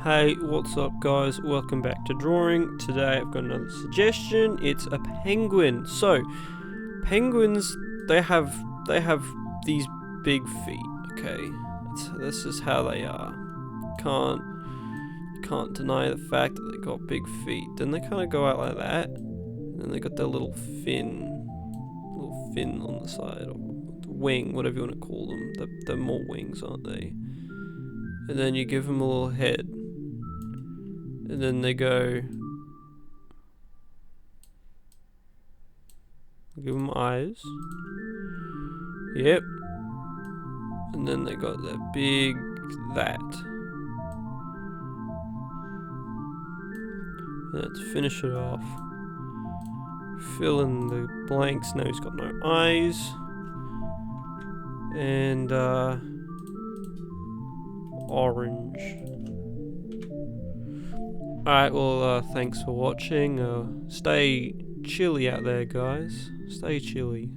Hey, what's up guys? Welcome back to drawing. Today I've got another suggestion. It's a penguin. So, penguins, they have these big feet, okay? This is how they are. Can't deny the fact that they got big feet. Then they kind of go out like that. And then they got their little fin on the side, or the wing, whatever you want to call them. They're more wings, aren't they? And then you give them a little head. And then they go, give them eyes. Yep. And then they got their big that. Let's finish it off. Fill in the blanks. No, he's got no eyes. And orange. Alright, well, thanks for watching. Stay chilly out there, guys. Stay chilly.